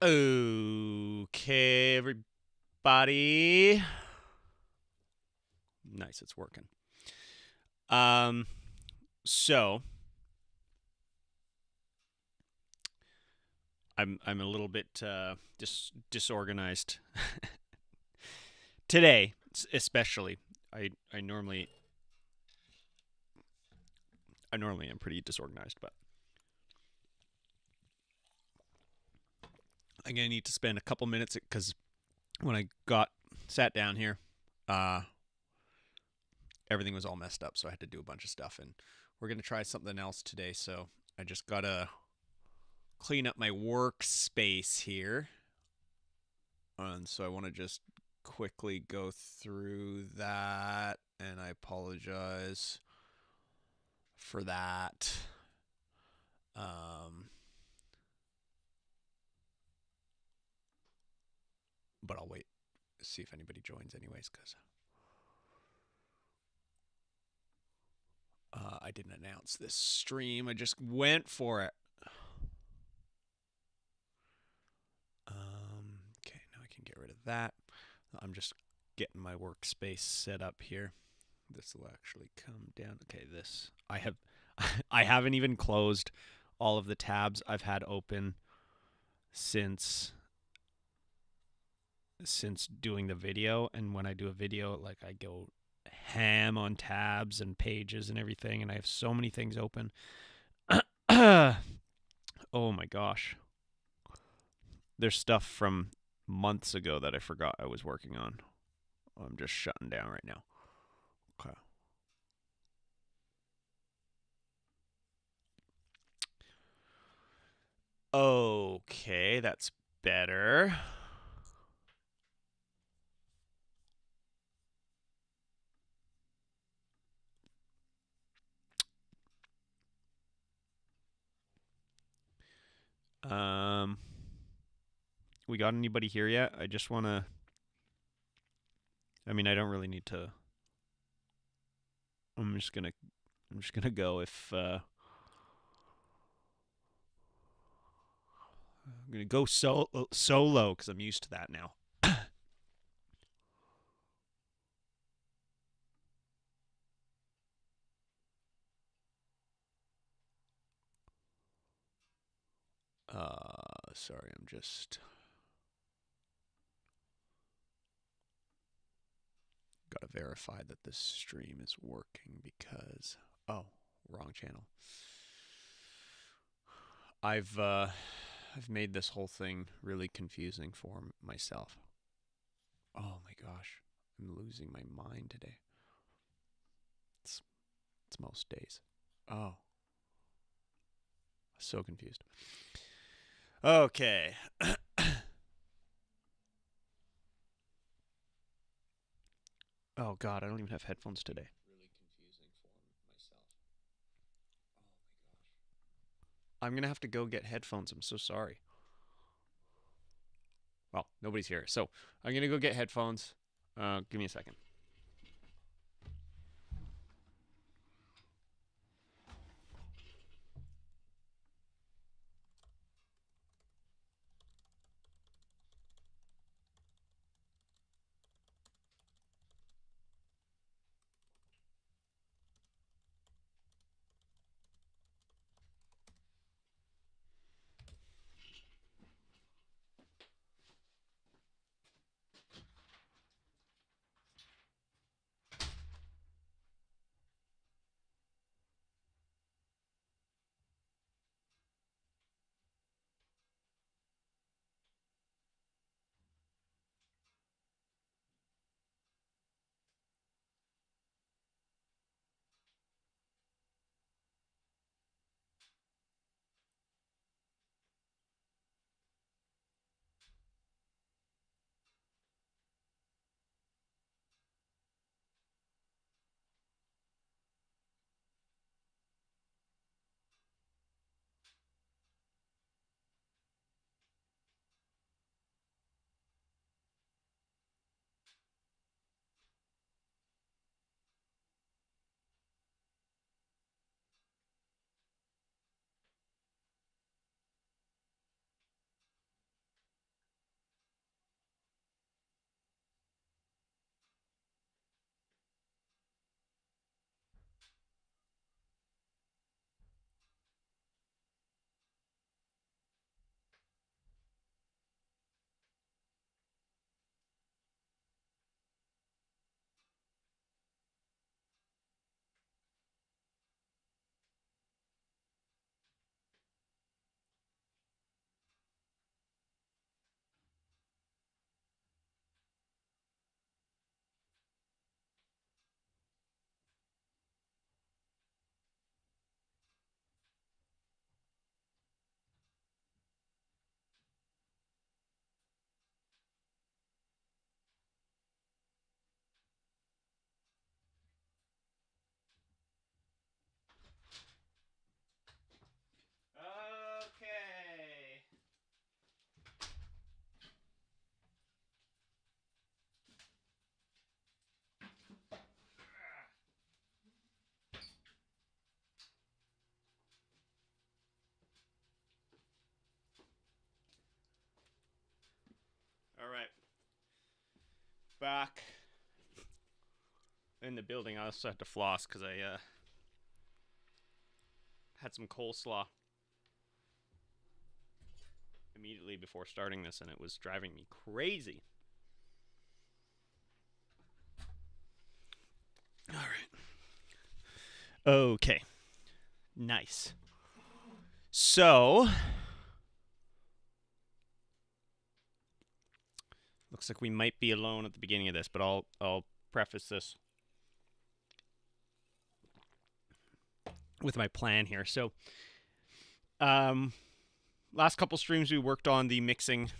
Okay, everybody. Nice, it's working. Um, so I'm a little bit disorganized today, especially. I normally am pretty disorganized, but I'm gonna need to spend a couple minutes because when I got sat down here, uh, everything was all messed up, so I had to do a bunch of stuff, and we're gonna try something else today. So I just gotta clean up my workspace here. And so I want to just quickly go through that, and I apologize for that. Um, but I'll wait, see if anybody joins, anyways, because I didn't announce this stream. I just went for it. Okay, now I can get rid of that. I'm just getting my workspace set up here. This will actually come down. Okay, this I haven't even closed all of the tabs I've had open since doing the video. And when I do a video, like, I go ham on tabs and pages and everything, and I have so many things open. Oh my gosh, there's stuff from months ago that I forgot I was working on. I'm just shutting down right now. Okay. Okay, that's better. Um, we got anybody here yet? I just want to. I mean, I don't really need to. I'm just gonna. I'm just gonna go if. I'm gonna go solo because I'm used to that now. Sorry, I'm just gotta verify that this stream is working because wrong channel. I've made this whole thing really confusing for myself. Oh my gosh, I'm losing my mind today. It's most days. Oh, so confused. Okay. Oh god, I don't even have headphones today. Really confusing for myself. Oh my gosh. I'm gonna have to go get headphones. I'm so sorry. Well, nobody's here, so I'm gonna go get headphones. Give me a second. back in the building, I also had to floss because I had some coleslaw immediately before starting this, and it was driving me crazy. All right. Okay. Nice. So, looks like we might be alone at the beginning of this, but I'll preface this with my plan here. So, last couple streams we worked on the mixing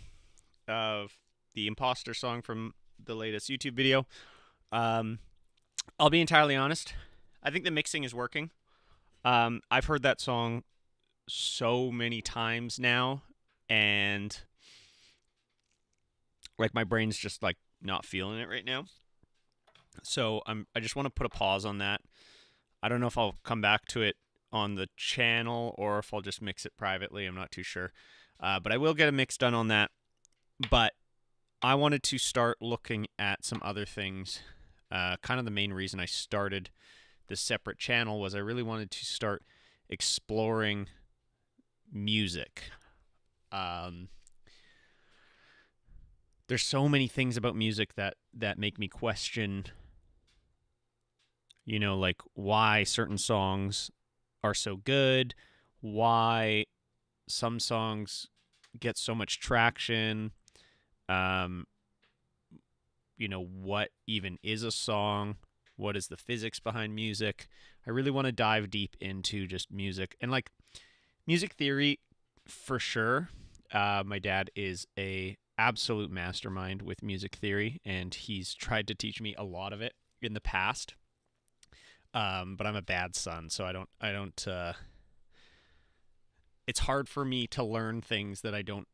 of the Imposter song from the latest YouTube video. I'll be entirely honest. I think the mixing is working. I've heard that song so many times now, and like my brain's just like not feeling it right now. So I just want to put a pause on that. I don't know if I'll come back to it on the channel or if I'll just mix it privately. I'm not too sure. But I will get a mix done on that. But I wanted to start looking at some other things. Kind of the main reason I started this separate channel was I really wanted to start exploring music. There's so many things about music that make me question, like why certain songs are so good, why some songs get so much traction, what even is a song, what is the physics behind music. I really want to dive deep into just music and like music theory for sure. My dad is a absolute mastermind with music theory, and he's tried to teach me a lot of it in the past. But I'm a bad son, so I don't it's hard for me to learn things that I don't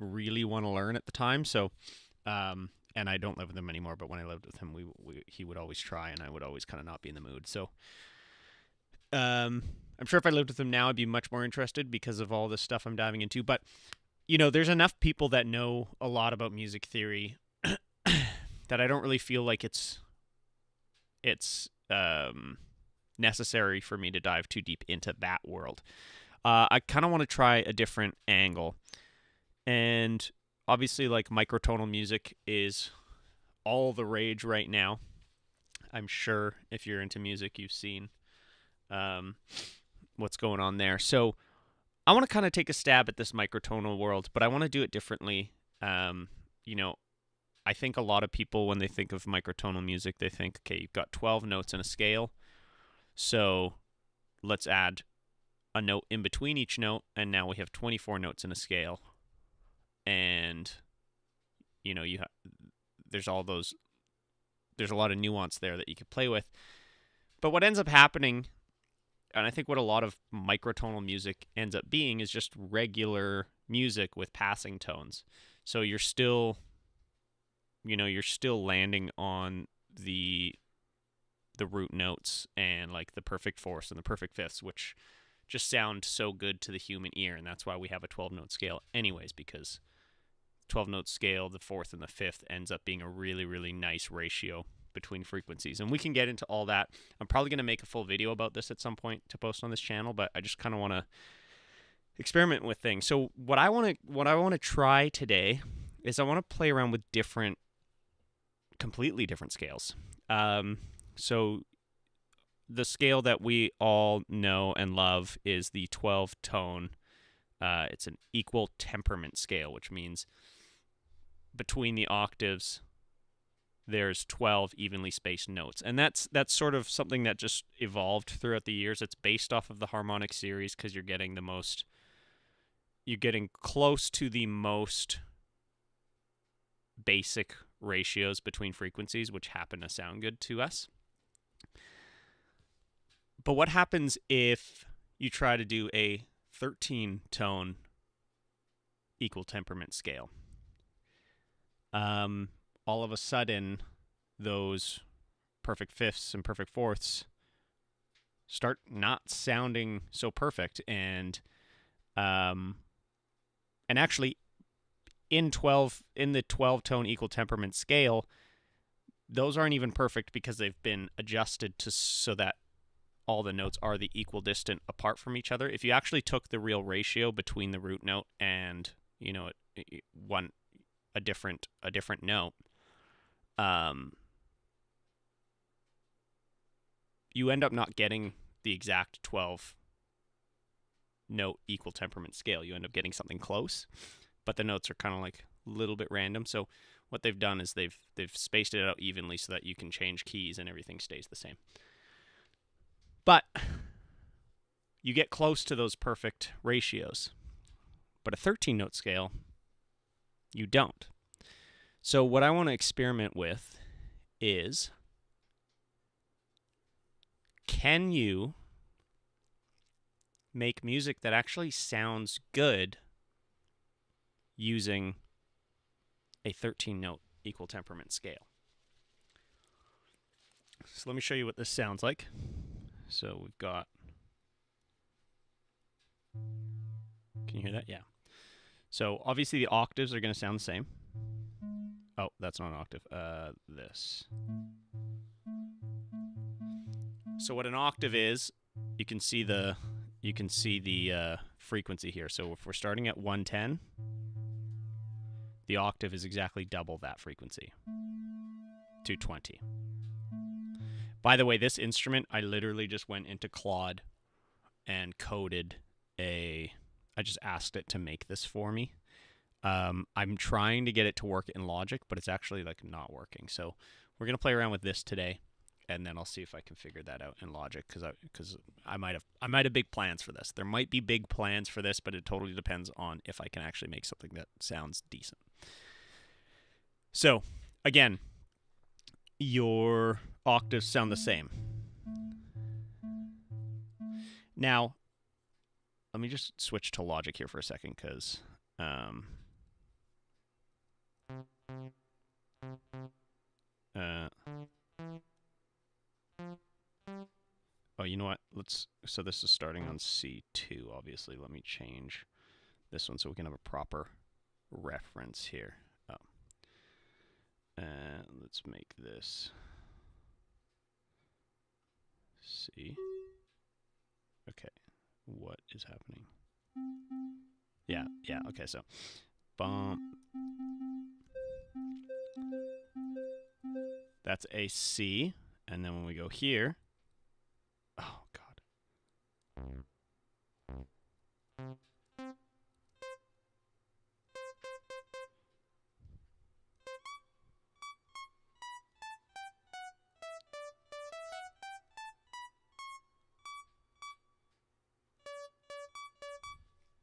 really want to learn at the time. So, and I don't live with him anymore, but when I lived with him, he would always try, and I would always kind of not be in the mood. So, I'm sure if I lived with him now, I'd be much more interested because of all this stuff I'm diving into. But, there's enough people that know a lot about music theory that I don't really feel like it's necessary for me to dive too deep into that world. I kind of want to try a different angle. And obviously, like, microtonal music is all the rage right now. I'm sure if you're into music, you've seen what's going on there. So I want to kind of take a stab at this microtonal world, but I want to do it differently. I think a lot of people, when they think of microtonal music, they think, okay, you've got 12 notes in a scale, so let's add a note in between each note, and now we have 24 notes in a scale. And, there's a lot of nuance there that you could play with. But what ends up happening, and I think what a lot of microtonal music ends up being, is just regular music with passing tones. So you're still landing on the root notes and like the perfect fourths and the perfect fifths, which just sound so good to the human ear. And that's why we have a 12-note scale anyways, because 12-note scale, the fourth and the fifth ends up being a really, really nice ratio between frequencies. And we can get into all that. I'm probably going to make a full video about this at some point to post on this channel, but I just kind of want to experiment with things. So what I want to try today is I want to play around with completely different scales. So the scale that we all know and love is the 12-tone. It's an equal temperament scale, which means between the octaves, there's 12 evenly spaced notes. And that's sort of something that just evolved throughout the years. It's based off of the harmonic series because you're getting close to the most basic ratios between frequencies, which happen to sound good to us. But what happens if you try to do a 13-tone equal temperament scale? All of a sudden, those perfect fifths and perfect fourths start not sounding so perfect, and actually, in the 12 tone equal temperament scale, those aren't even perfect because they've been adjusted to so that all the notes are the equal distant apart from each other. If you actually took the real ratio between the root note and, you know, a different note, you end up not getting the exact 12 note equal temperament scale. You end up getting something close, but the notes are kind of like a little bit random. So what they've done is they've spaced it out evenly so that you can change keys and everything stays the same. But you get close to those perfect ratios. But a 13-note scale, you don't. So what I want to experiment with is, can you make music that actually sounds good using a 13-note equal temperament scale? So let me show you what this sounds like. So we've got, can you hear that? Yeah. So obviously the octaves are going to sound the same. Oh, that's not an octave. This. So what an octave is, you can see the frequency here. So if we're starting at 110, the octave is exactly double that frequency, 220. By the way, this instrument, I literally just went into Claude and coded I just asked it to make this for me. I'm trying to get it to work in Logic, but it's actually like not working. So we're going to play around with this today, and then I'll see if I can figure that out in Logic, because I might have big plans for this. There might be big plans for this, but it totally depends on if I can actually make something that sounds decent. So again, your octaves sound the same. Now, let me just switch to Logic here for a second, because oh, you know what? So this is starting on C2, obviously. Let me change this one so we can have a proper reference here. Oh. Let's make this C. Okay. What is happening? Yeah, okay, so bump. That's a C, and then when we go here, oh god.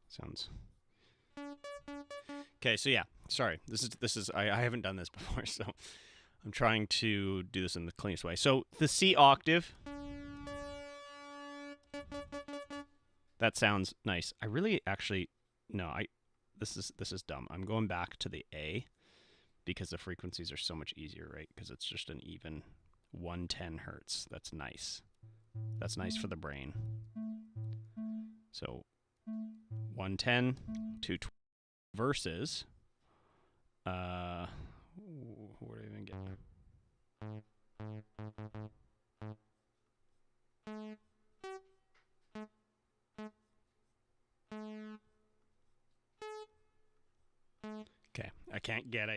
Sounds okay. So yeah, sorry. This is I haven't done this before, so I'm trying to do this in the cleanest way. So the C octave, that sounds nice. I really actually no. This is dumb. I'm going back to the A because the frequencies are so much easier, right? Because it's just an even 110 hertz. That's nice. That's nice for the brain. So 110 to 20 versus where do I even get? Okay, I can't get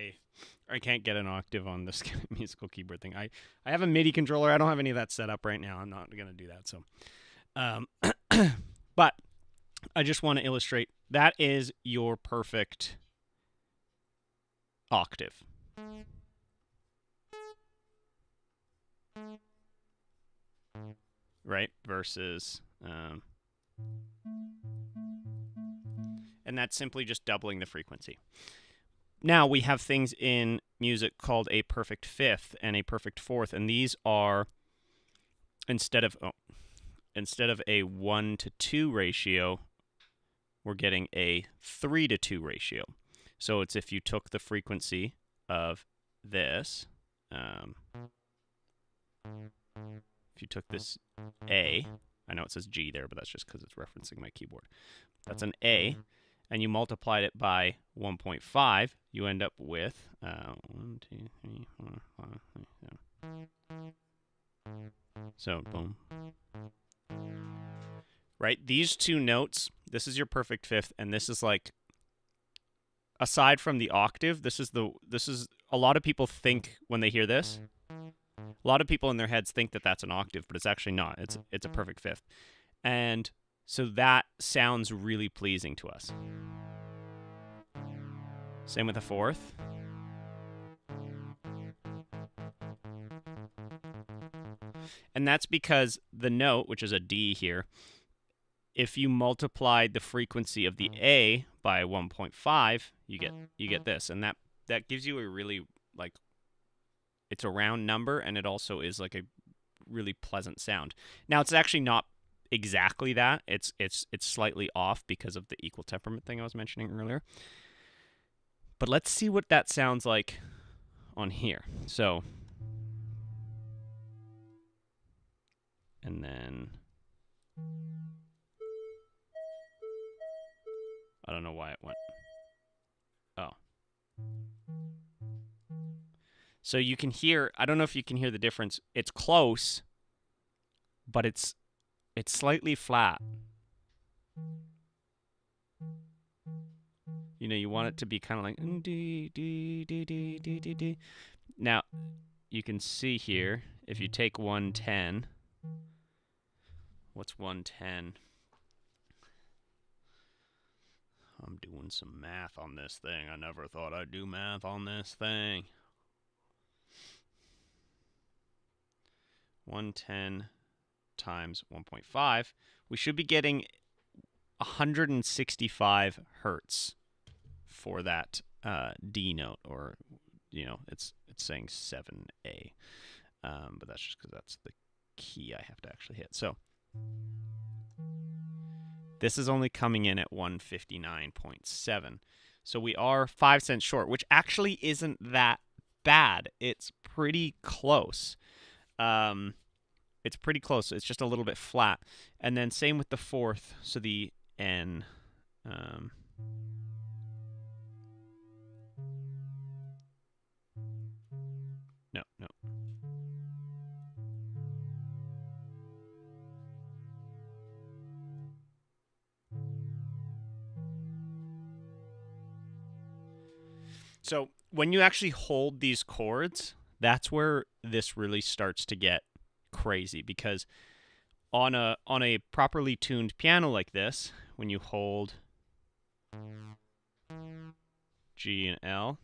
an octave on this musical keyboard thing. I have a MIDI controller. I don't have any of that set up right now. I'm not gonna do that. So, but I just want to illustrate that is your perfect octave. Right? Versus, and that's simply just doubling the frequency. Now we have things in music called a perfect fifth and a perfect fourth, and these are instead of a 1-to-2 ratio, we're getting a 3-to-2 ratio. So it's if you took the frequency of this, if you took this A, I know it says G there, but that's just because it's referencing my keyboard. That's an A, and you multiplied it by 1.5, you end up with 1, 2, 3, 4, 5, 6, 7. So, boom. Right? These two notes, this is your perfect fifth, and this is like, aside from the octave, this is a lot of people think when they hear this, a lot of people in their heads think that that's an octave, but it's actually not. It's a perfect fifth. And so that sounds really pleasing to us. Same with a fourth. And that's because the note, which is a D here, if you multiplied the frequency of the A by 1.5, you get this. And that gives you a really, like, it's a round number, and it also is like a really pleasant sound. Now, it's actually not exactly that. It's slightly off because of the equal temperament thing I was mentioning earlier. But let's see what that sounds like on here. So, and then I don't know why it went. Oh. So you can hear, I don't know if you can hear the difference. It's close, but it's slightly flat. You know, you want it to be kind of like Now, you can see here, if you take 110, what's 110? I'm doing some math on this thing. I never thought I'd do math on this thing. 110 times 1.5, we should be getting 165 hertz for that D note, or, you know, it's saying 7A, but that's just because that's the key I have to actually hit. So this is only coming in at 159.7. So we are 5 cents short, which actually isn't that bad. It's pretty close. It's pretty close. It's just a little bit flat. And then same with the fourth. So the N. No. So when you actually hold these chords, that's where this really starts to get crazy, because on a properly tuned piano like this, when you hold G and L,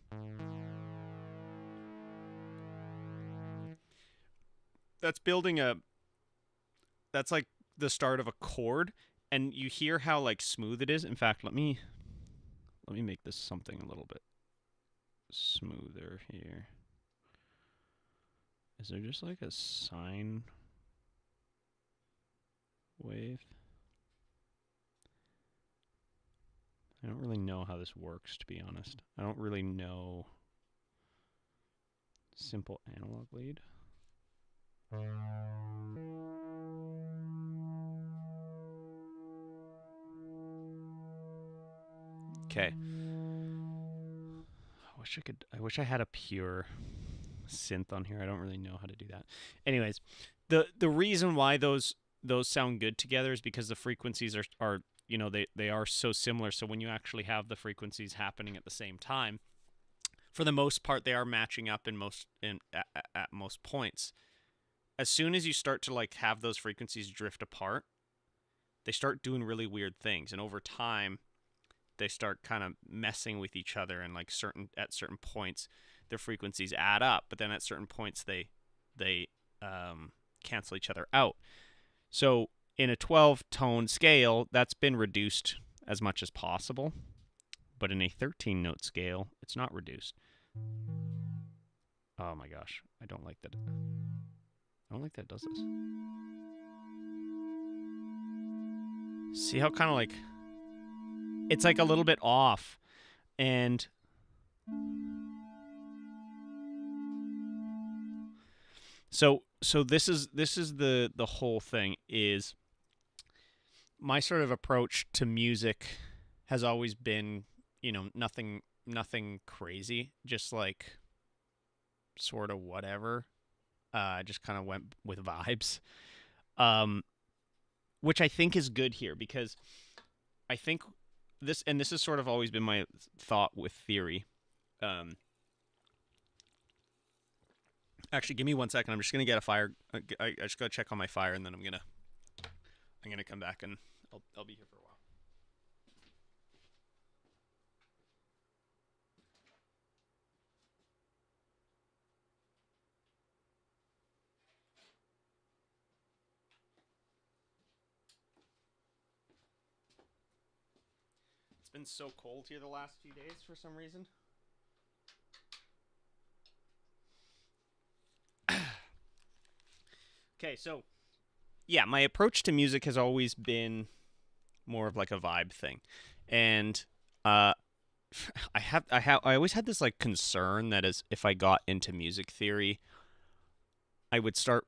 that's like the start of a chord, and you hear how like smooth it is. In fact, let me make this something a little bit smoother here. Is there just like a sine wave? I don't really know how this works, to be honest. I don't really know simple analog lead. Okay. I wish I had a pure synth on here. I don't really know how to do that. Anyways, the reason why those sound good together is because the frequencies are you know, they are so similar. So when you actually have the frequencies happening at the same time, for the most part, they are matching up at most points. As soon as you start to like have those frequencies drift apart, they start doing really weird things, and over time, they start kind of messing with each other, and like at certain points, their frequencies add up, but then at certain points they cancel each other out. So in a 12-tone scale, that's been reduced as much as possible, but in a 13-note scale, it's not reduced. Oh my gosh, I don't like that. I don't like that it does this. See how kind of like it's like a little bit off, and so this is the whole thing. Is my sort of approach to music has always been, nothing crazy, just like sort of whatever. Just kind of went with vibes. Um, which I think is good here because I think this has sort of always been my thought with theory. Um, Actually, give me 1 second. I'm just gonna get a fire. I just gotta check on my fire, and then I'm gonna come back and I'll be here for a while. It's been so cold here the last few days for some reason. Okay, so yeah, my approach to music has always been more of like a vibe thing, and uh, I always had this like concern that as if I got into music theory, I would start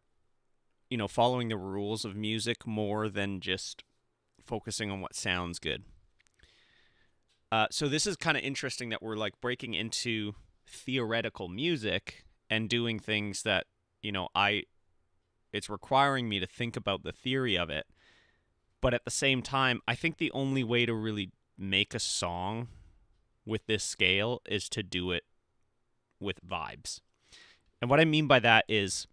following the rules of music more than just focusing on what sounds good. So this is kind of interesting that we're like breaking into theoretical music and doing things that I it's requiring me to think about the theory of it. But at the same time, I think the only way to really make a song with this scale is to do it with vibes. And what I mean by that is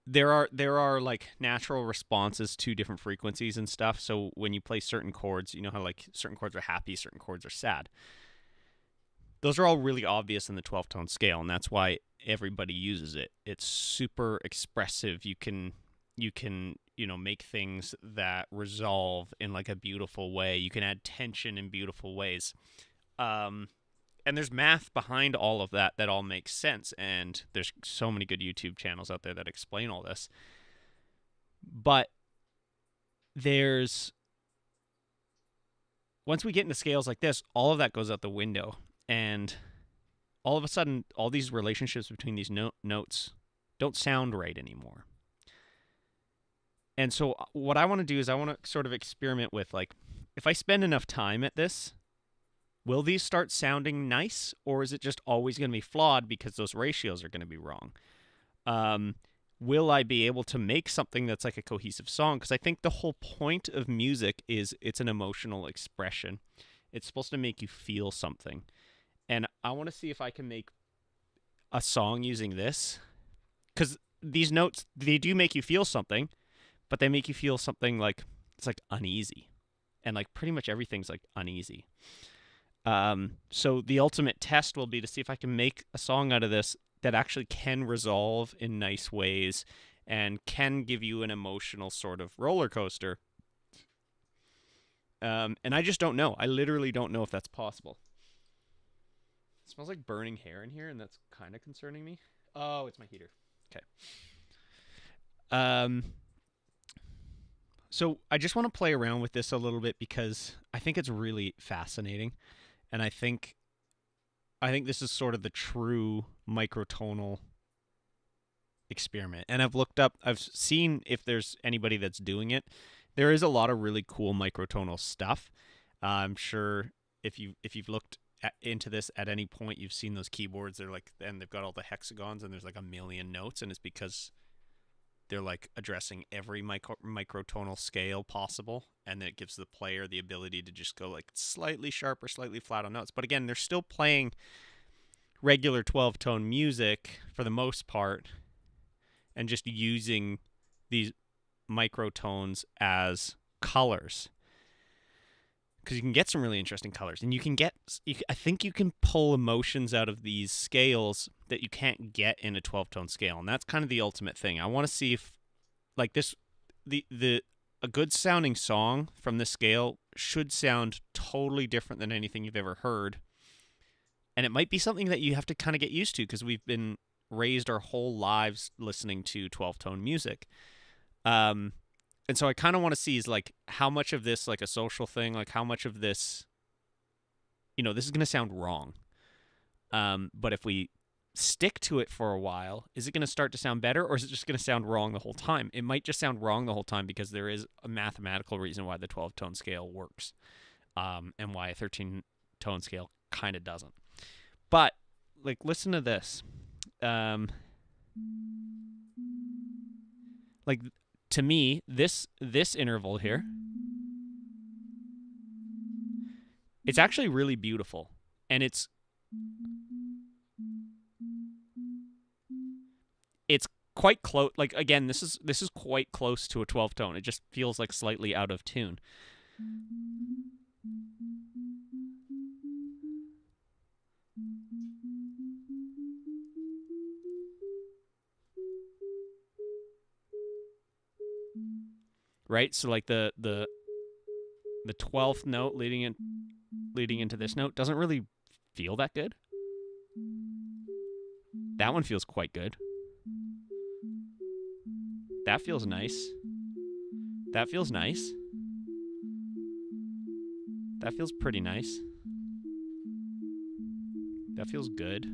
there are like natural responses to different frequencies and stuff. So when you play certain chords, you know how like certain chords are happy, certain chords are sad. Those are all really obvious in the 12-tone scale, and that's why everybody uses it. It's super expressive. You can make things that resolve in like a beautiful way. You can add tension in beautiful ways. And there's math behind all of that all makes sense, and there's so many good YouTube channels out there that explain all this. But there's once we get into scales like this, all of that goes out the window, and all of a sudden all these relationships between these notes don't sound right anymore. And so what I want to do is I want to sort of experiment with, like, if I spend enough time at this, will these start sounding nice, or is it just always going to be flawed because those ratios are going to be wrong? Will I be able to make something that's like a cohesive song? Because I think the whole point of music is it's an emotional expression. It's supposed to make you feel something. And I want to see if I can make a song using this. Because these notes, they do make you feel something, but they make you feel something like it's like uneasy. And like pretty much everything's like uneasy. So the ultimate test will be to see if I can make a song out of this that actually can resolve in nice ways and can give you an emotional sort of roller coaster. And I just don't know. I literally don't know if that's possible. It smells like burning hair in here, and that's kind of concerning me. Oh, it's my heater. Okay. So I just want to play around with this a little bit because I think it's really fascinating. And I think this is sort of the true microtonal experiment. And I've seen if there's anybody that's doing it. There is a lot of really cool microtonal stuff. I'm sure if you've looked into this at any point, you've seen those keyboards. They're like, and they've got all the hexagons, and there's like a million notes, and it's because they're like addressing every microtonal scale possible, and then it gives the player the ability to just go like slightly sharp or slightly flat on notes. But again, they're still playing regular 12-tone music for the most part, and just using these microtones as colors. Because you can get some really interesting colors, and I think you can pull emotions out of these scales that you can't get in a 12-tone scale, and that's kind of the ultimate thing. I want to see if, like this, a good sounding song from this scale should sound totally different than anything you've ever heard, and it might be something that you have to kind of get used to because we've been raised our whole lives listening to 12-tone music. And so I kind of want to see is like how much of this like a social thing, like how much of this, this is going to sound wrong. But if we stick to it for a while, is it going to start to sound better, or is it just going to sound wrong the whole time? It might just sound wrong the whole time because there is a mathematical reason why the 12-tone scale works, and why a 13-tone scale kind of doesn't. But, like, listen to this. Like, to me, this interval here, it's actually really beautiful, and it's quite close. Like, again, this is quite close to a 12-tone. It just feels like slightly out of tune. Right? So like the 12th note leading into this note doesn't really feel that good. That one feels quite good. That feels nice. That feels nice. That feels pretty nice. That feels good.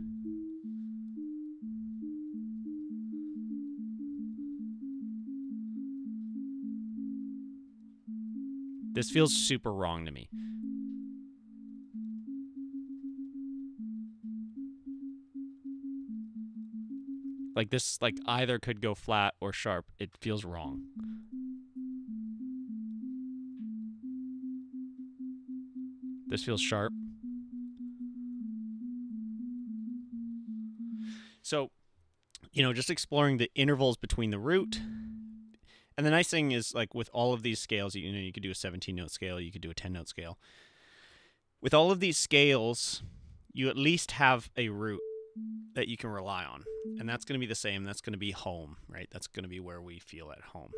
This feels super wrong to me. Like, this, like, either could go flat or sharp. It feels wrong. This feels sharp. So, just exploring the intervals between the root. And the nice thing is, like, with all of these scales, you could do a 17-note scale, you could do a 10-note scale. With all of these scales, you at least have a root that you can rely on. And that's going to be the same. That's going to be home, right? That's going to be where we feel at home.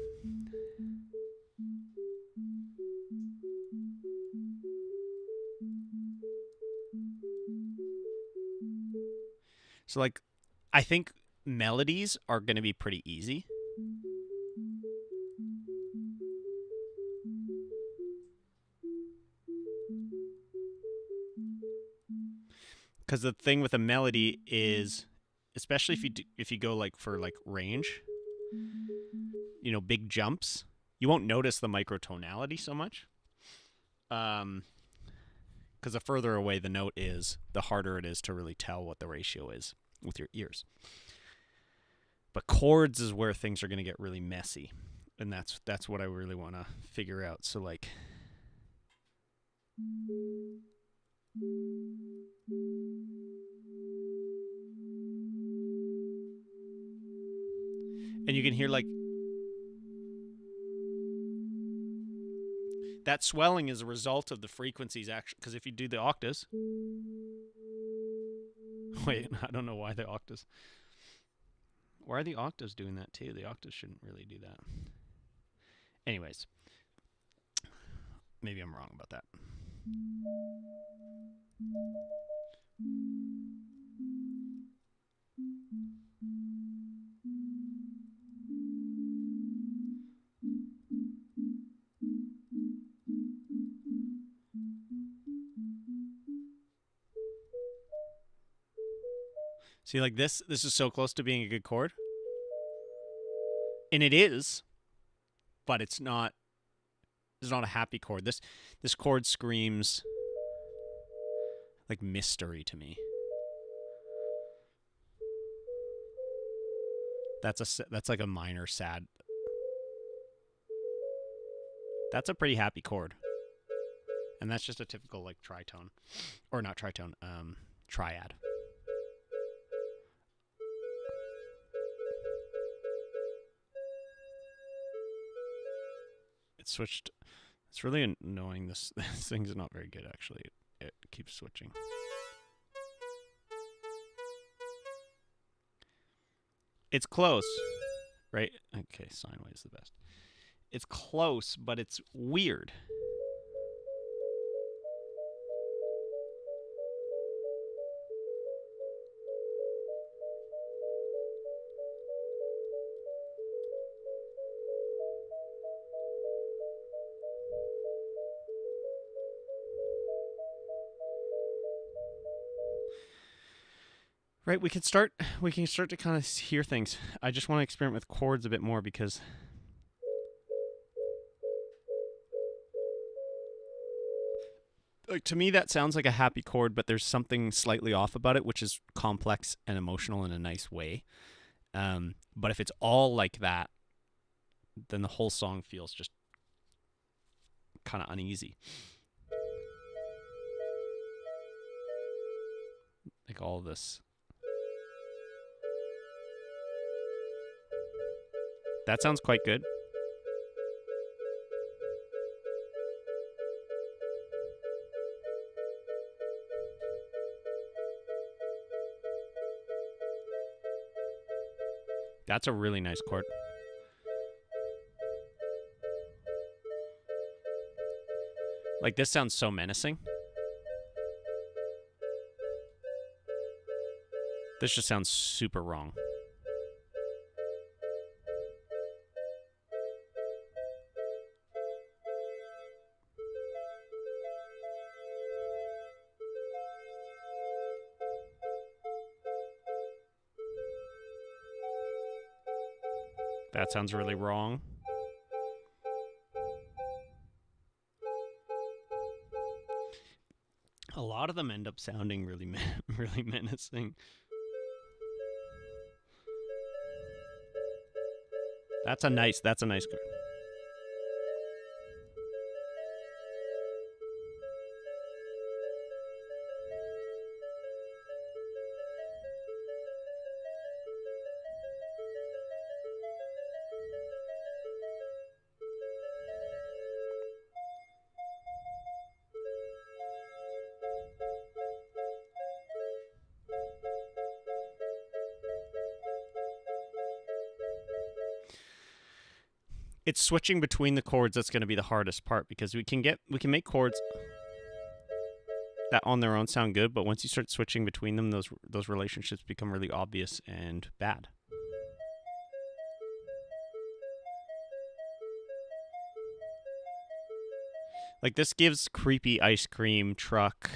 So, like, I think melodies are going to be pretty easy. Because the thing with a melody is, especially if you go like for like range, big jumps, you won't notice the microtonality so much. Because the further away the note is, the harder it is to really tell what the ratio is with your ears. But chords is where things are going to get really messy, and that's what I really want to figure out. So, like, and you can hear, like, that swelling is a result of the frequencies, actually, because if you do the octaves, wait, I don't know why the octaves. Why are the octaves doing that too? The octaves shouldn't really do that. Anyways, maybe I'm wrong about that. See, like, this is so close to being a good chord. And it is, but it's not a happy chord. This chord screams like mystery to me. That's like a minor sad. That's a pretty happy chord. And that's just a typical, like, tritone, or not tritone, triad. It switched. It's really annoying. This thing's not very good, actually. It keeps switching. It's close, right? Okay, sine wave is the best. It's close, but it's weird. Right, we can start to kind of hear things. I just want to experiment with chords a bit more because like to me that sounds like a happy chord, but there's something slightly off about it, which is complex and emotional in a nice way. But if it's all like that, then the whole song feels just kind of uneasy. Like all this. That sounds quite good. That's a really nice chord. Like this sounds so menacing. This just sounds super wrong. That sounds really wrong. A lot of them end up sounding really, really menacing. That's a nice chord. It's switching between the chords that's going to be the hardest part, because we can make chords that on their own sound good, but once you start switching between them, those relationships become really obvious and bad. Like this gives creepy ice cream truck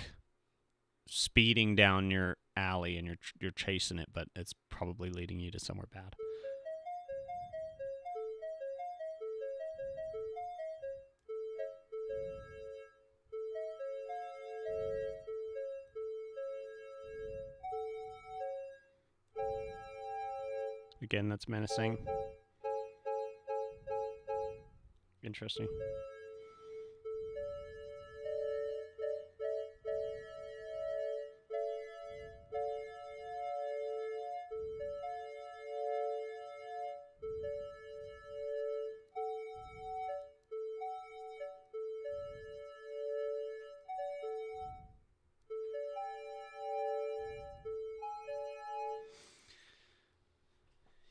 speeding down your alley and you're chasing it, but it's probably leading you to somewhere bad. Again, that's menacing. Interesting.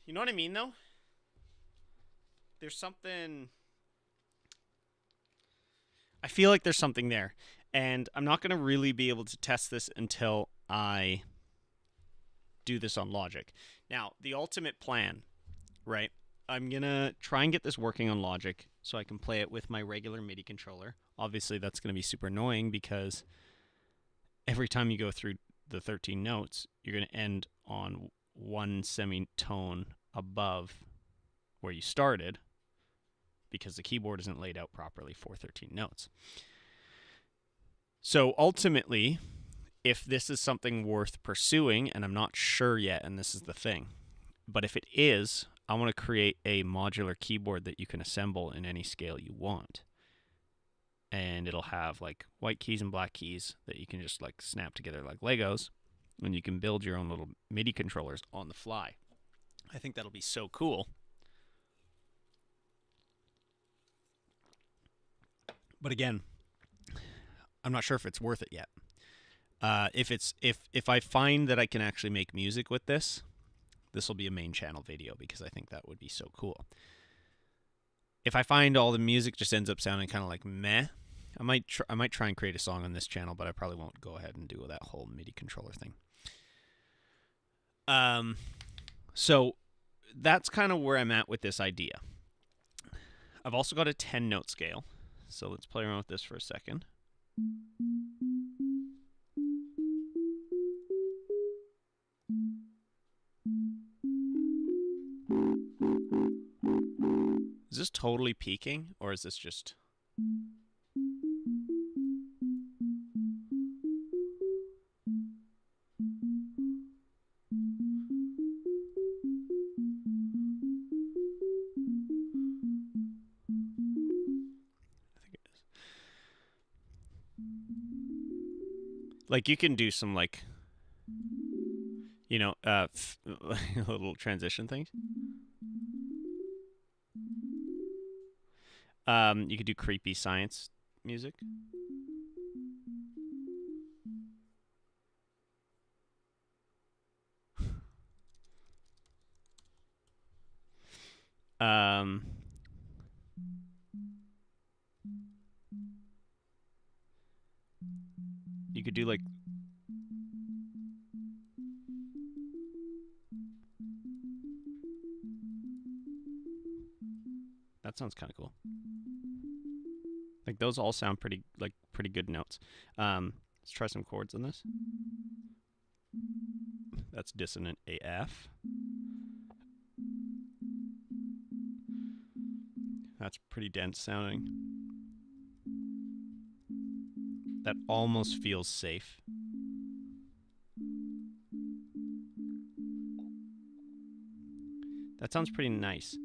You know what I mean, though? There's something... I feel like there's something there. And I'm not going to really be able to test this until I do this on Logic. Now, the ultimate plan, right? I'm going to try and get this working on Logic so I can play it with my regular MIDI controller. Obviously, that's going to be super annoying because every time you go through the 13 notes, you're going to end on one semitone above where you started because the keyboard isn't laid out properly for 13 notes. So ultimately, if this is something worth pursuing, and I'm not sure yet, and this is the thing, but if it is, I want to create a modular keyboard that you can assemble in any scale you want. And it'll have like white keys and black keys that you can just like snap together like Legos, and you can build your own little MIDI controllers on the fly. I think that'll be so cool. But again, I'm not sure if it's worth it yet. If I find that I can actually make music with this, this will be a main channel video because I think that would be so cool. If I find all the music just ends up sounding kind of like meh, I might try and create a song on this channel, but I probably won't go ahead and do that whole MIDI controller thing. So that's kind of where I'm at with this idea. I've also got a 10-note scale, so let's play around with this for a second. this totally peaking, or is this just... I think it is. Like, you can do some, like, little transition things. You could do creepy science music. Um, you could do like... That sounds kind of cool. Like, those all sound pretty good notes. Let's try some chords on this. That's dissonant AF. That's pretty dense sounding. That almost feels safe. That sounds pretty nice.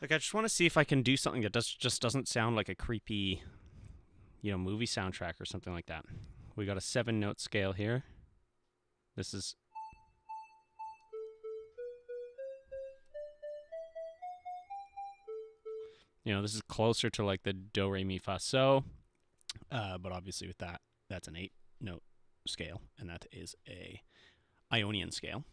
Like, I just want to see if I can do something that just doesn't sound like a creepy, movie soundtrack or something like that. We got a 7-note scale here. This is... this is closer to like the do, re, mi, fa, so. But obviously with that, that's an 8-note scale, and that is a Ionian scale.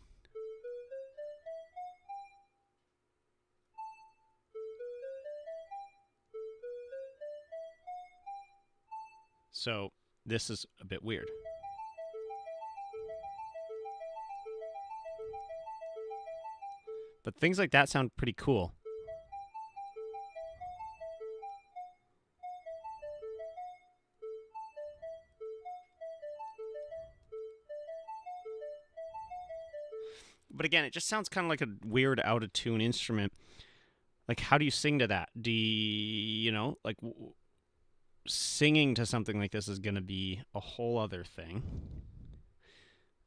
So this is a bit weird. But things like that sound pretty cool. But again, it just sounds kind of like a weird, out-of-tune instrument. Like, how do you sing to that? Do you, singing to something like this is going to be a whole other thing.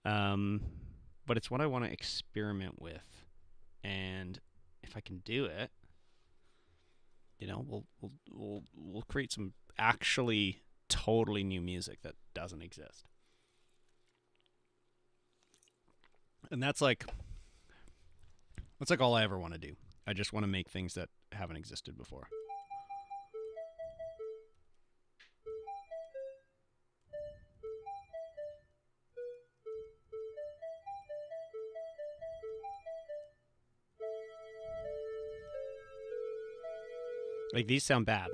But it's what I want to experiment with. And if I can do it, we'll create some actually totally new music that doesn't exist. And that's like all I ever want to do. I just want to make things that haven't existed before. Like, these sound bad.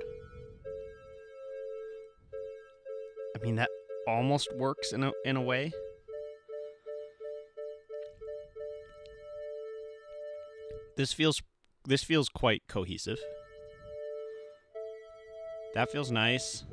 I mean, that almost works in a way. This feels quite cohesive. That feels nice.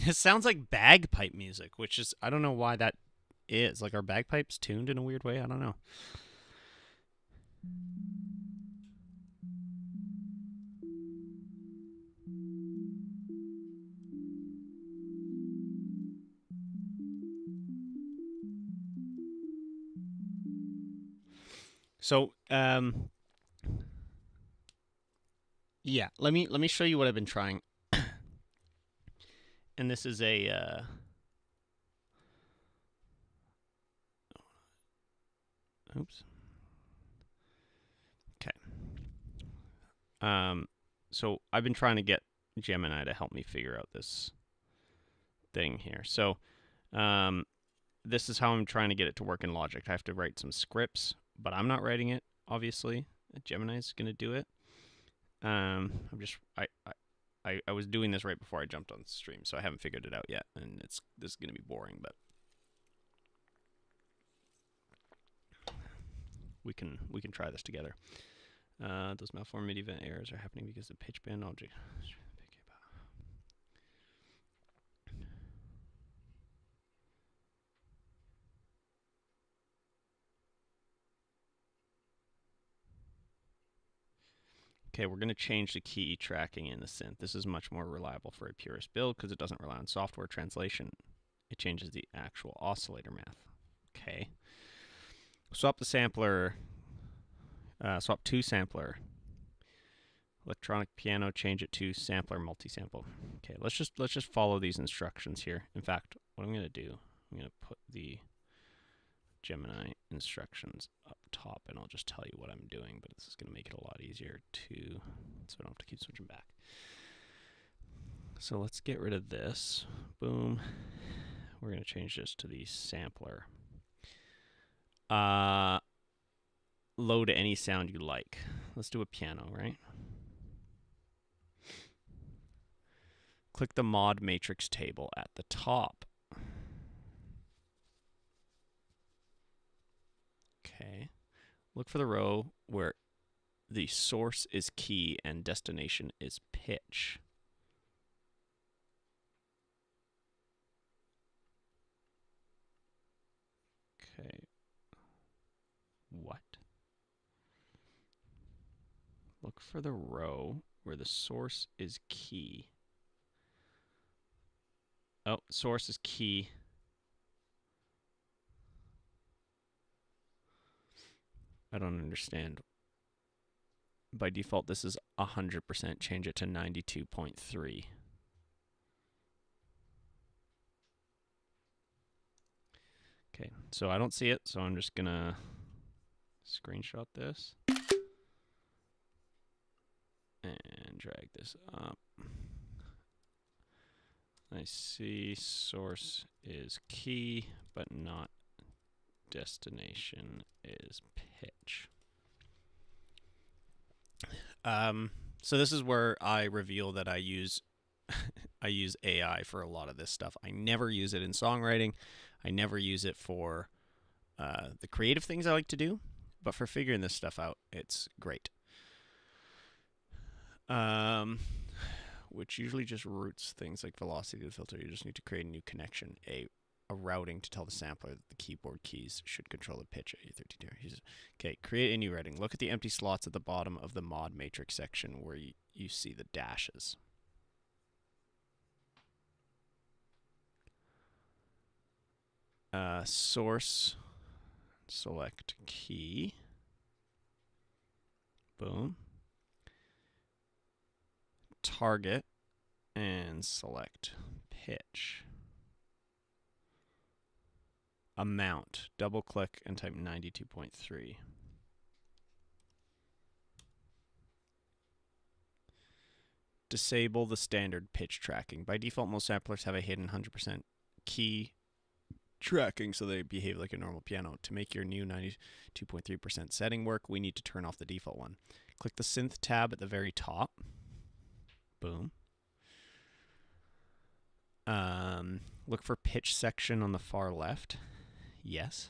It sounds like bagpipe music, which is, I don't know why that is. Like, are bagpipes tuned in a weird way? I don't know. So, yeah, let me show you what I've been trying. And this is a oops. So I've been trying to get Gemini to help me figure out this thing here. So this is how I'm trying to get it to work in Logic. I have to write some scripts, but I'm not writing it, obviously. Gemini's going to do it. I was doing this right before I jumped on the stream, so I haven't figured it out yet, and this is going to be boring, but we can try this together. Those malformed mid-event errors are happening because the pitch band object. Okay, we're going to change the key tracking in the synth. This is much more reliable for a purist build because it doesn't rely on software translation. It changes the actual oscillator math. Okay. Swap the sampler. Swap to sampler. Electronic piano, change it to sampler multi-sample. Okay, let's just follow these instructions here. In fact, what I'm going to do, I'm going to put the Gemini instructions up top, and I'll just tell you what I'm doing, but this is going to make it a lot easier so I don't have to keep switching back. So let's get rid of this. Boom. We're going to change this to the sampler. Load any sound you like. Let's do a piano, right? Click the mod matrix table at the top. Okay. Look for the row where the source is key and destination is pitch. Okay. What? Look for the row where the source is key. Oh, source is key. I don't understand. By default, this is 100%. Change it to 92.3. Okay, so I don't see it, so I'm just gonna screenshot this and drag this up. I see source is key, but not destination is pitch. So this is where I reveal that I use AI for a lot of this stuff. I never use it in songwriting. I never use it for the creative things I like to do, but for figuring this stuff out, it's great. Which usually just routes things like velocity to the filter. You just need to create a new connection, a routing to tell the sampler that the keyboard keys should control the pitch at A13. Okay, create a new routing. Look at the empty slots at the bottom of the mod matrix section where you see the dashes. Source, select key. Boom. Target and select pitch. Amount, double click and type 92.3. Disable the standard pitch tracking. By default, most samplers have a hidden 100% key tracking, so they behave like a normal piano. To make your new 92.3% setting work, we need to turn off the default one. Click the synth tab at the very top. Boom. Look for pitch section on the far left. Yes.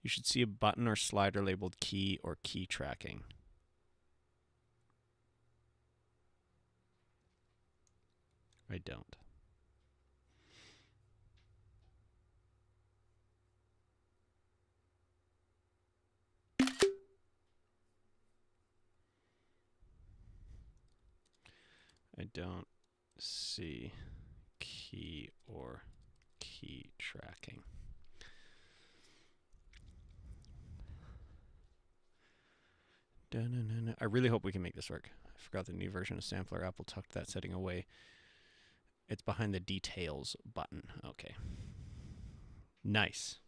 You should see a button or slider labeled key or key tracking. I don't. I don't see key or key tracking. I really hope we can make this work. I forgot the new version of Sampler. Apple tucked that setting away. It's behind the details button. Okay. Nice.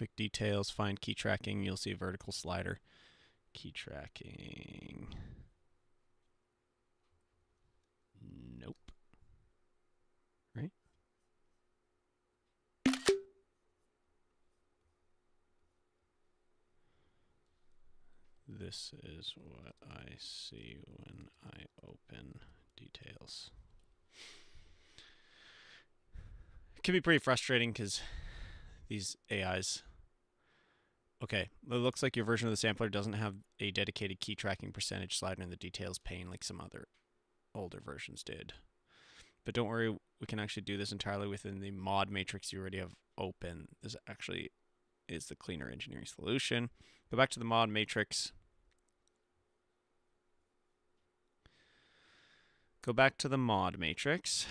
Click details, find key tracking. You'll see a vertical slider. Key tracking. Nope. Right? This is what I see when I open details. It can be pretty frustrating because these AIs. Okay, it looks like your version of the sampler doesn't have a dedicated key tracking percentage slider in the details pane like some other older versions did. But don't worry, we can actually do this entirely within the mod matrix you already have open. This actually is the cleaner engineering solution. Go back to the mod matrix. Go back to the mod matrix.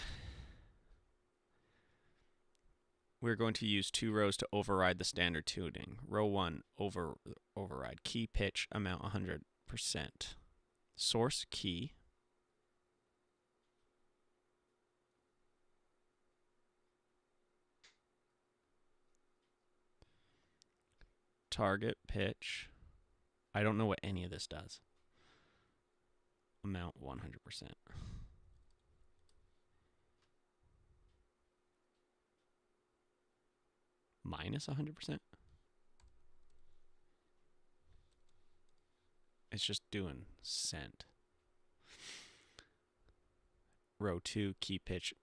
We're going to use 2 rows to override the standard tuning. Row 1, override key pitch amount 100%. Source key. Target pitch. I don't know what any of this does. Amount 100%. Minus 100%? It's just doing cent. Row 2, key pitch.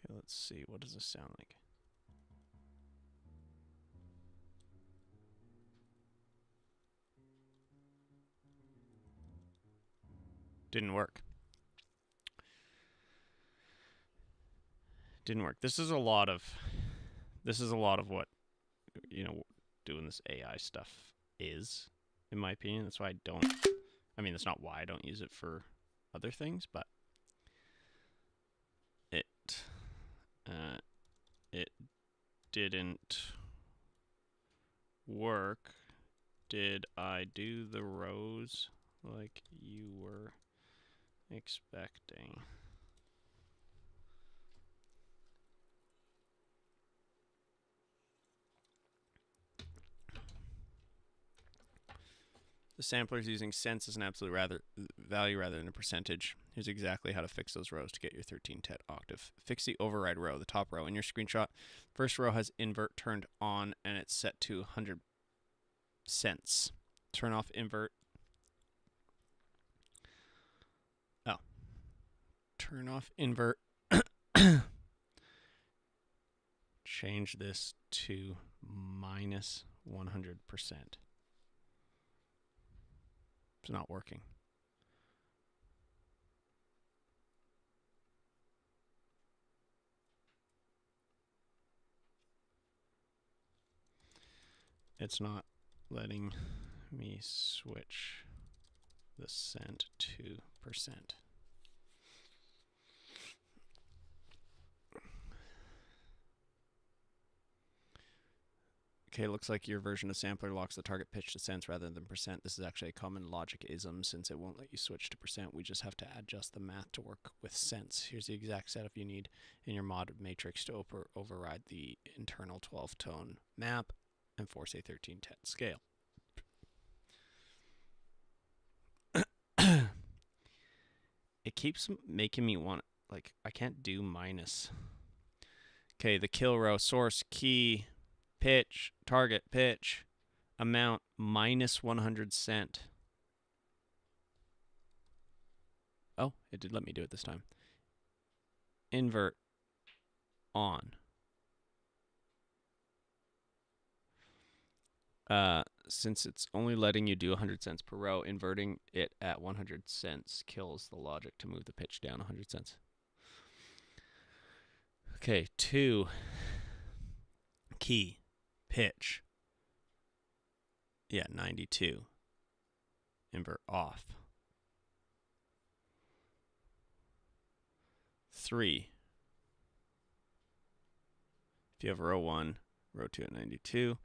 Okay, let's see. What does this sound like? Didn't work. Didn't work. This is a lot of what, you know, doing this AI stuff is, in my opinion. That's why I don't, I mean, that's not why I don't use it for other things, but it didn't work. Did I do the rows like you were expecting? The sampler is using cents as an absolute value rather than a percentage. Here's exactly how to fix those rows to get your 13-tet octave. Fix the override row, the top row. In your screenshot, first row has invert turned on and it's set to 100 cents. Turn off invert. Oh. Turn off invert. Change this to minus 100%. It's not working. It's not letting me switch the cent to percent. Okay, looks like your version of sampler locks the target pitch to cents rather than percent. This is actually a common logic ism since it won't let you switch to percent. We just have to adjust the math to work with cents. Here's the exact setup you need in your mod matrix to override the internal 12-tone map and force a 13-tet scale. It keeps making me want, like, I can't do minus. Okay, the kill row, source, key, pitch, target, pitch, amount, minus 100 cent. Oh, it did let me do it this time. Invert, on. Since it's only letting you do 100 cents per row, inverting it at 100 cents kills the logic to move the pitch down 100 cents. Okay, 2, key, pitch. Yeah, 92. Invert off. 3. If you have row 1, row 2 at 92,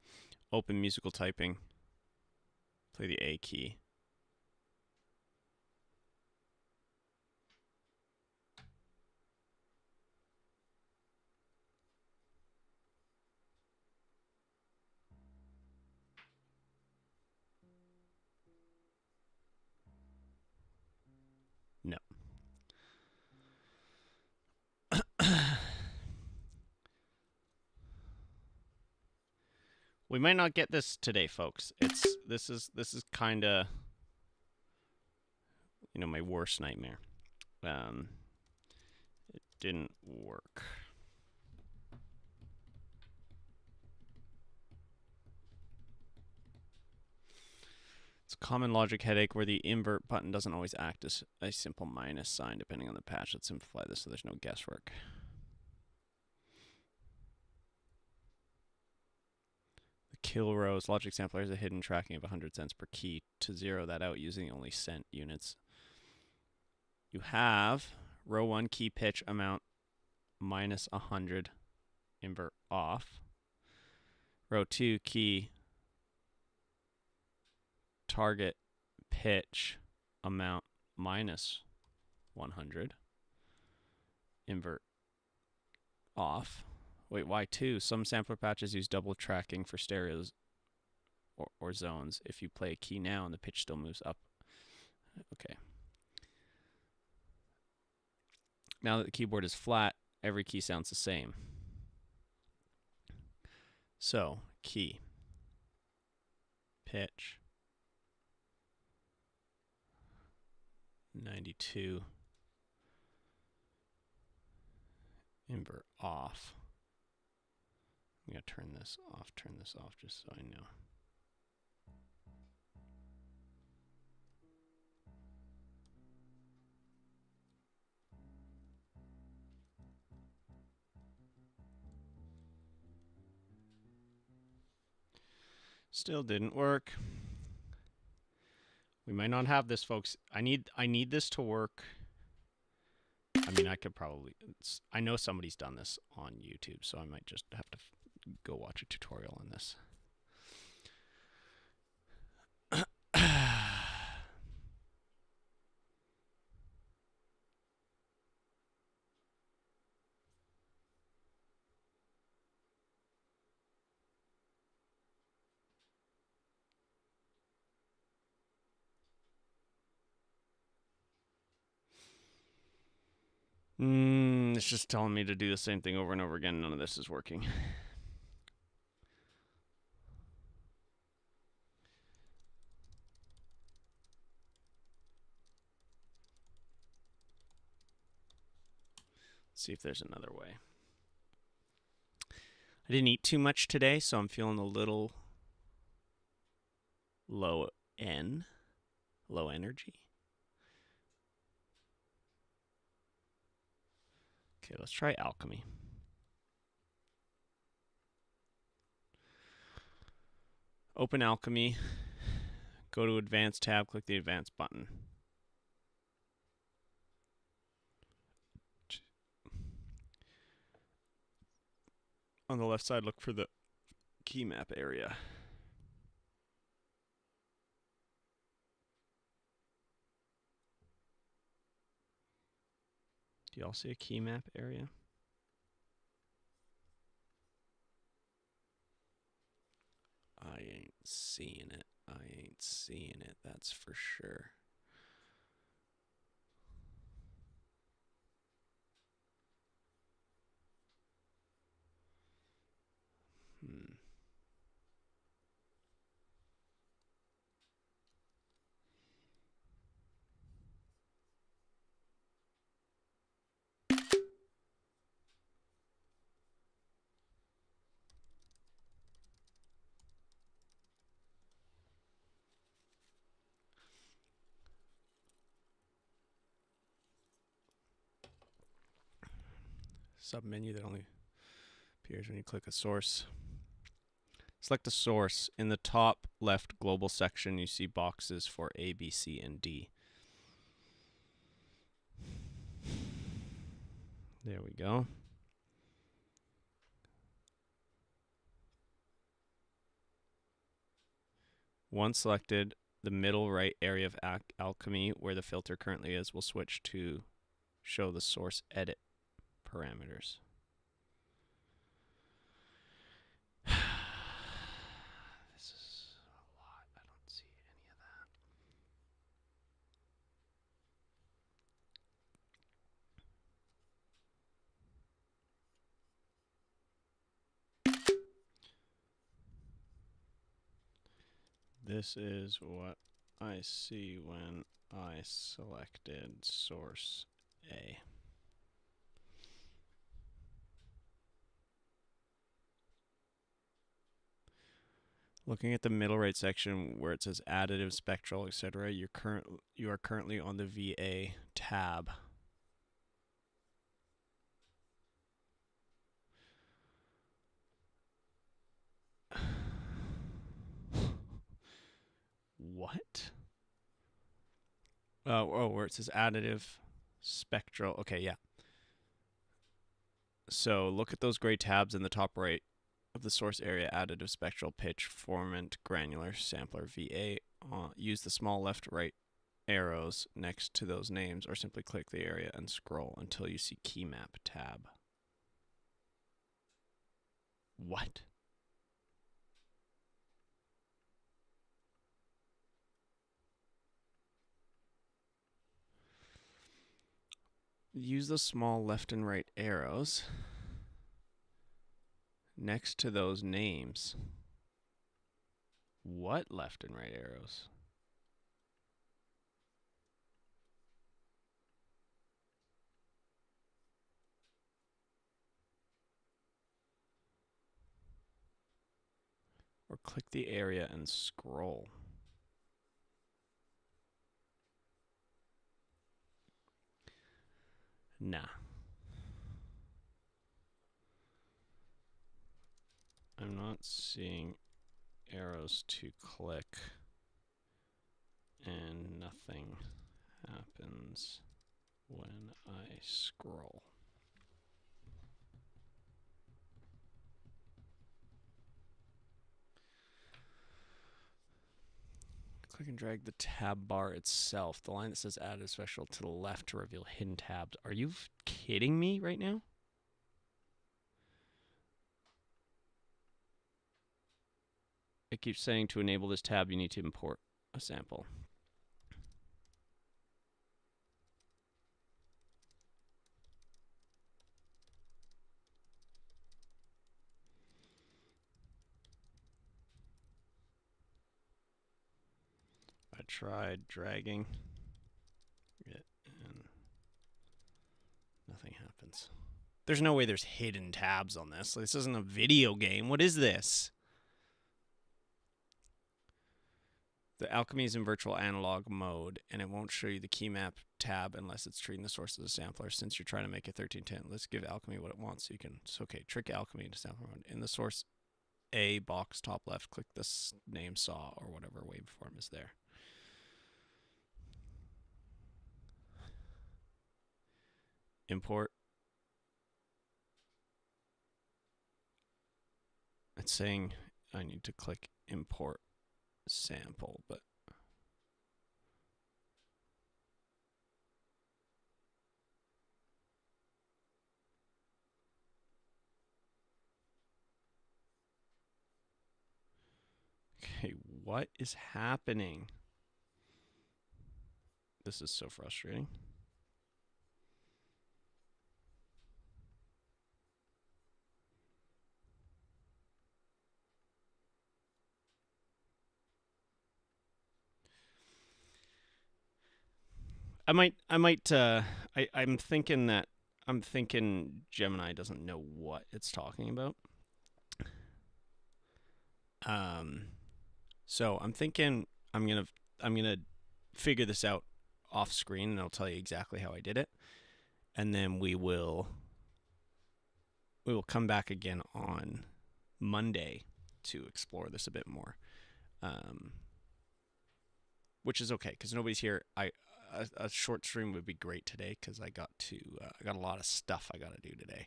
open musical typing, play the A key. No. We might not get this today, folks. This is kind of, you know, my worst nightmare. It didn't work. It's a common logic headache where the invert button doesn't always act as a simple minus sign depending on the patch. Let's simplify this so there's no guesswork. The kill rows logic sampler is a hidden tracking of 100 cents per key. To zero that out using only cent units, you have row 1 key pitch amount minus 100 invert off. Row 2 key target pitch amount minus 100 invert off. Wait, why 2? Some sampler patches use double tracking for stereos or zones. If you play a key now and the pitch still moves up. Okay. Now that the keyboard is flat, every key sounds the same. So, key, pitch, 92, invert off. I'm going to turn this off just so I know. Still didn't work. We might not have this, folks. I need this to work. I mean, I could probably... I know somebody's done this on YouTube, so I might just have to go watch a tutorial on this. It's just telling me to do the same thing over and over again. None of this is working. Let's see if there's another way. I didn't eat too much today, so I'm feeling a little low energy. Okay, let's try alchemy. Open alchemy, go to advanced tab, click the advanced button. On the left side, look for the key map area. Do y'all see a key map area? I ain't seeing it. I ain't seeing it, that's for sure. Submenu that only appears when you click a source. Select a source. In the top left global section, you see boxes for A, B, C, and D. There we go. Once selected, the middle right area of alchemy where the filter currently is will switch to show the source edit parameters. This is a lot. I don't see any of that. This is what I see when I selected source A. Looking at the middle right section where it says additive, spectral, etc., you are currently on the VA tab. What? Oh, where it says additive, spectral. Okay, yeah. So look at those gray tabs in the top right of the source area: additive, spectral, pitch, formant, granular, sampler, VA. Use the small left right arrows next to those names, or simply click the area and scroll until you see key map tab. What? Use the small left and right arrows next to those names. What left and right arrows? Or click the area and scroll. Nah. I'm not seeing arrows to click, and nothing happens when I scroll. Click and drag the tab bar itself. The line that says added special to the left to reveal hidden tabs. Are you kidding me right now? It keeps saying to enable this tab, you need to import a sample. I tried dragging it and nothing happens. There's no way there's hidden tabs on this. This isn't a video game. What is this? The alchemy is in virtual analog mode, and it won't show you the key map tab unless it's treating the source as a sampler. Since you're trying to make a 1310, let's give alchemy what it wants. So you can, it's okay, trick alchemy into sampler mode. In the source A box top left, click this name saw or whatever waveform is there. Import. It's saying I need to click import sample, but okay, what is happening? This is so frustrating. I'm thinking Gemini doesn't know what it's talking about. So I'm thinking I'm gonna figure this out off screen, and I'll tell you exactly how I did it, and then we will come back again on Monday to explore this a bit more, which is okay because nobody's here. A short stream would be great today because I got a lot of stuff I got to do today.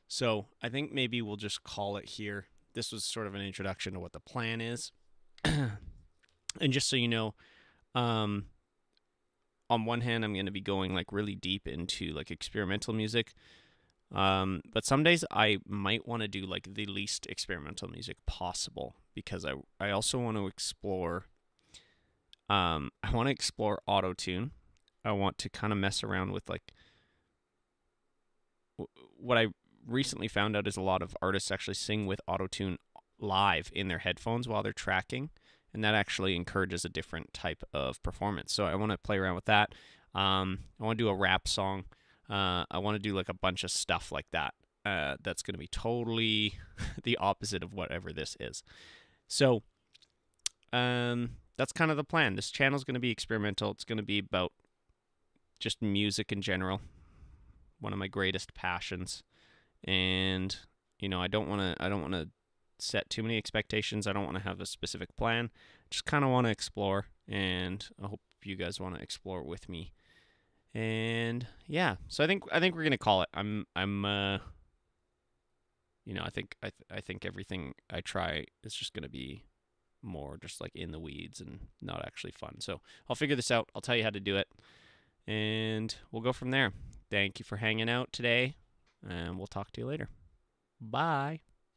So I think maybe we'll just call it here. This was sort of an introduction to what the plan is And just so you know, um, on one hand, I'm going to be going like really deep into like experimental music. But some days I might want to do like the least experimental music possible because I also want to explore. I want to explore auto tune. I want to kind of mess around with like what I recently found out is a lot of artists actually sing with auto tune live in their headphones while they're tracking, and that actually encourages a different type of performance. So I want to play around with that. I want to do a rap song. I want to do like a bunch of stuff like that. That's going to be totally the opposite of whatever this is. So that's kind of the plan. This channel is going to be experimental. It's going to be about just music in general, one of my greatest passions. And I don't want to set too many expectations. I don't want to have a specific plan. Just kind of want to explore, and I hope you guys want to explore with me. And yeah, so I think we're gonna call it. I think everything I try is just gonna be more just like in the weeds and not actually fun. So I'll figure this out. I'll tell you how to do it, and we'll go from there. Thank you for hanging out today, and we'll talk to you later. Bye.